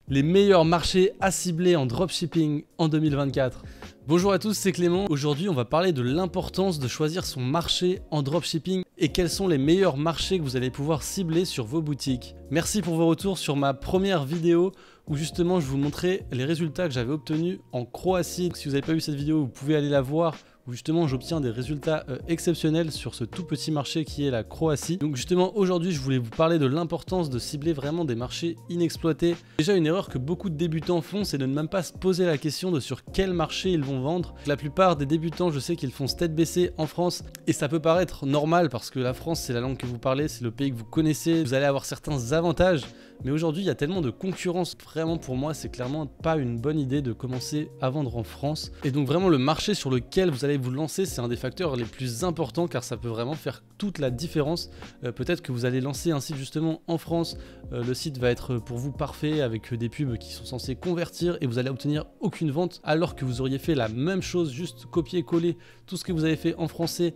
Les meilleurs marchés à cibler en dropshipping en 2024. Bonjour à tous, c'est Clément. Aujourd'hui, on va parler de l'importance de choisir son marché en dropshipping et quels sont les meilleurs marchés que vous allez pouvoir cibler sur vos boutiques. Merci pour vos retours sur ma première vidéo où justement je vous montrais les résultats que j'avais obtenus en Croatie. Si vous n'avez pas vu cette vidéo, vous pouvez aller la voir, où justement j'obtiens des résultats exceptionnels sur ce tout petit marché qui est la Croatie. Donc justement aujourd'hui je voulais vous parler de l'importance de cibler vraiment des marchés inexploités. Déjà une erreur que beaucoup de débutants font, c'est de ne même pas se poser la question de sur quel marché ils vont vendre. La plupart des débutants, je sais qu'ils font tête baissée en France et ça peut paraître normal parce que la France c'est la langue que vous parlez, c'est le pays que vous connaissez, vous allez avoir certains avantages. Mais aujourd'hui il y a tellement de concurrence, vraiment pour moi c'est clairement pas une bonne idée de commencer à vendre en France. Et donc vraiment le marché sur lequel vous allez vous lancer, c'est un des facteurs les plus importants car ça peut vraiment faire toute la différence. Peut-être que vous allez lancer un site justement en France, le site va être pour vous parfait avec des pubs qui sont censés convertir et vous allez obtenir aucune vente alors que vous auriez fait la même chose, juste copier-coller tout ce que vous avez fait en français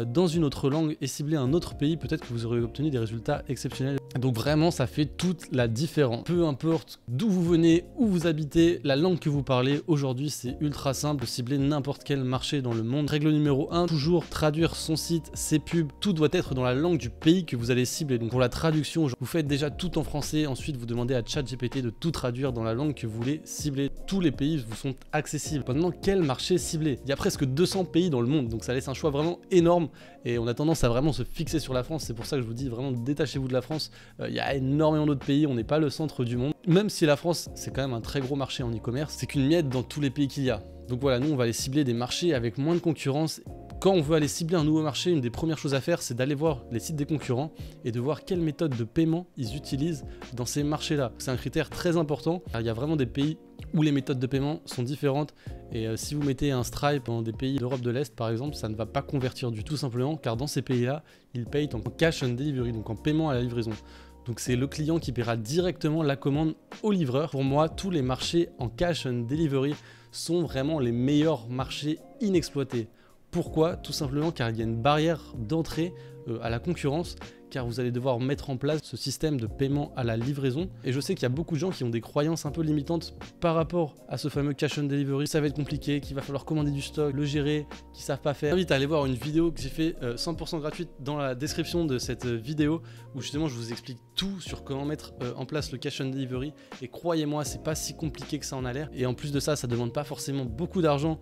dans une autre langue et cibler un autre pays, peut-être que vous aurez obtenu des résultats exceptionnels. Donc vraiment ça fait toute la différence. Peu importe d'où vous venez, où vous habitez, la langue que vous parlez, aujourd'hui c'est ultra simple de cibler n'importe quel marché dans le monde. Règle numéro 1, toujours traduire son site, ses pubs, tout doit être dans la langue du pays que vous allez cibler. Donc pour la traduction, vous faites déjà tout en français, ensuite vous demandez à ChatGPT de tout traduire dans la langue que vous voulez cibler. Tous les pays vous sont accessibles. Maintenant, quel marché cibler? Il y a presque 200 pays dans le monde, donc ça laisse un choix vraiment énorme et on a tendance à vraiment se fixer sur la France. C'est pour ça que je vous dis vraiment détachez-vous de la France. Il y a énormément d'autres pays, on n'est pas le centre du monde. Même si la France, c'est quand même un très gros marché en e-commerce, c'est qu'une miette dans tous les pays qu'il y a. Donc voilà, nous on va aller cibler des marchés avec moins de concurrence. Quand on veut aller cibler un nouveau marché, une des premières choses à faire, c'est d'aller voir les sites des concurrents et de voir quelle méthode de paiement ils utilisent dans ces marchés-là. C'est un critère très important, car il y a vraiment des pays où les méthodes de paiement sont différentes. Et si vous mettez un Stripe dans des pays d'Europe de l'Est, par exemple, ça ne va pas convertir du tout simplement, car dans ces pays-là, ils payent en cash on delivery, donc en paiement à la livraison. Donc c'est le client qui paiera directement la commande au livreur. Pour moi, tous les marchés en cash on delivery sont vraiment les meilleurs marchés inexploités. Pourquoi? Tout simplement car il y a une barrière d'entrée à la concurrence, car vous allez devoir mettre en place ce système de paiement à la livraison. Et je sais qu'il y a beaucoup de gens qui ont des croyances un peu limitantes par rapport à ce fameux cash on delivery. Ça va être compliqué, qu'il va falloir commander du stock, le gérer, qu'ils ne savent pas faire. Je vous invite à aller voir une vidéo que j'ai fait 100% gratuite dans la description de cette vidéo, où justement je vous explique tout sur comment mettre en place le cash on delivery. Et croyez-moi, c'est pas si compliqué que ça en a l'air. Et en plus de ça, ça demande pas forcément beaucoup d'argent,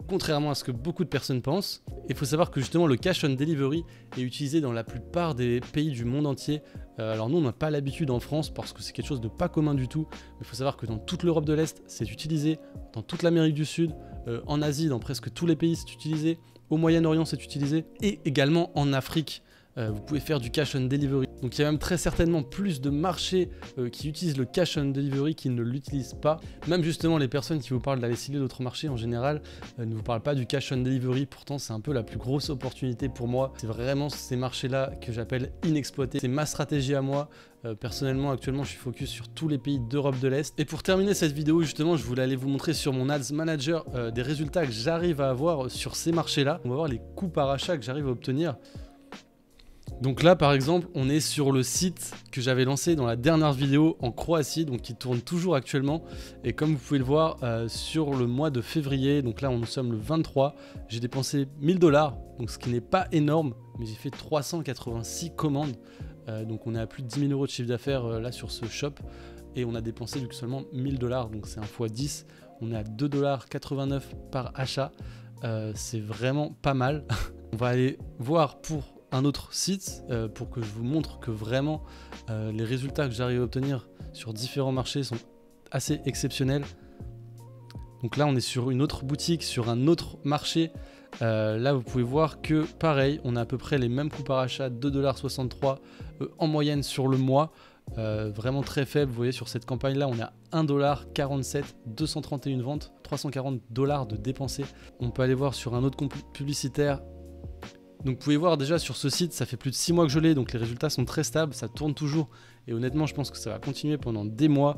contrairement à ce que beaucoup de personnes pensent. Il faut savoir que justement le cash on delivery est utilisé dans la plupart des pays du monde entier. Alors nous on n'a pas l'habitude en France parce que c'est quelque chose de pas commun du tout. Mais il faut savoir que dans toute l'Europe de l'Est c'est utilisé, dans toute l'Amérique du Sud, en Asie, dans presque tous les pays c'est utilisé, au Moyen-Orient c'est utilisé et également en Afrique. Vous pouvez faire du cash on delivery. Donc il y a même très certainement plus de marchés qui utilisent le cash on delivery qui ne l'utilisent pas. Même justement les personnes qui vous parlent d'aller cibler d'autres marchés en général ne vous parlent pas du cash on delivery. Pourtant c'est un peu la plus grosse opportunité pour moi. C'est vraiment ces marchés-là que j'appelle inexploités. C'est ma stratégie à moi. Personnellement actuellement je suis focus sur tous les pays d'Europe de l'Est. Et pour terminer cette vidéo justement je voulais aller vous montrer sur mon Ads Manager des résultats que j'arrive à avoir sur ces marchés-là. On va voir les coûts par achat que j'arrive à obtenir. Donc là par exemple on est sur le site que j'avais lancé dans la dernière vidéo en Croatie, donc qui tourne toujours actuellement, et comme vous pouvez le voir sur le mois de février, donc là nous sommes le 23, j'ai dépensé 1000 $, donc ce qui n'est pas énorme, mais j'ai fait 386 commandes, donc on est à plus de 10 000 € de chiffre d'affaires là sur ce shop, et on a dépensé du coup seulement 1000 $, donc c'est un x 10, on est à 2,89 $ par achat, c'est vraiment pas mal. On va aller voir pour un autre site pour que je vous montre que vraiment les résultats que j'arrive à obtenir sur différents marchés sont assez exceptionnels. Donc là on est sur une autre boutique, sur un autre marché. Là vous pouvez voir que pareil on a à peu près les mêmes coûts par achat, 2,63 $ en moyenne sur le mois. Vraiment très faible, vous voyez sur cette campagne là on est à 1,47 $, 231 ventes, 340 $ de dépensés. On peut aller voir sur un autre compte publicitaire. Donc vous pouvez voir déjà sur ce site, ça fait plus de 6 mois que je l'ai, donc les résultats sont très stables, ça tourne toujours. Et honnêtement, je pense que ça va continuer pendant des mois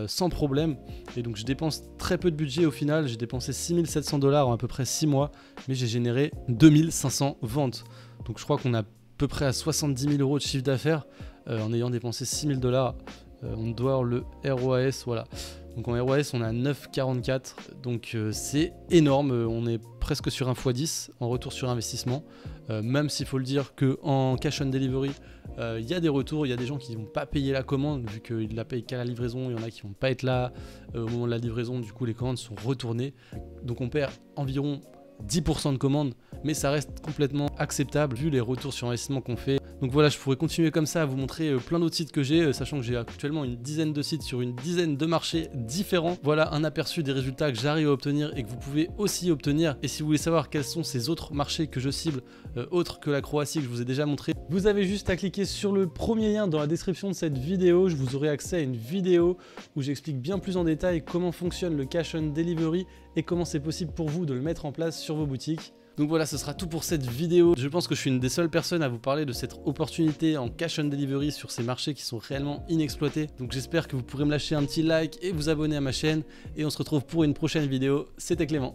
sans problème. Et donc je dépense très peu de budget au final, j'ai dépensé 6 700 $ en à peu près 6 mois, mais j'ai généré 2500 ventes. Donc je crois qu'on a à peu près à 70 000 € de chiffre d'affaires en ayant dépensé 6 000 $. On doit avoir le ROAS, voilà. Donc en ROAS on est à 9,44, donc c'est énorme, on est presque sur un x10 en retour sur investissement, même s'il faut le dire qu'en cash on delivery, il y a des retours, il y a des gens qui ne vont pas payer la commande vu qu'ils la payent qu'à la livraison, il y en a qui ne vont pas être là au moment de la livraison, du coup les commandes sont retournées, donc on perd environ 10% de commandes, mais ça reste complètement acceptable vu les retours sur investissement qu'on fait. Donc voilà, je pourrais continuer comme ça à vous montrer plein d'autres sites que j'ai, sachant que j'ai actuellement une dizaine de sites sur une dizaine de marchés différents. Voilà un aperçu des résultats que j'arrive à obtenir et que vous pouvez aussi obtenir. Et si vous voulez savoir quels sont ces autres marchés que je cible, autres que la Croatie que je vous ai déjà montré, vous avez juste à cliquer sur le premier lien dans la description de cette vidéo. Je vous aurai accès à une vidéo où j'explique bien plus en détail comment fonctionne le cash on delivery et comment c'est possible pour vous de le mettre en place sur vos boutiques. Donc voilà, ce sera tout pour cette vidéo. Je pense que je suis une des seules personnes à vous parler de cette opportunité en cash on delivery sur ces marchés qui sont réellement inexploités. Donc j'espère que vous pourrez me lâcher un petit like et vous abonner à ma chaîne. Et on se retrouve pour une prochaine vidéo. C'était Clément.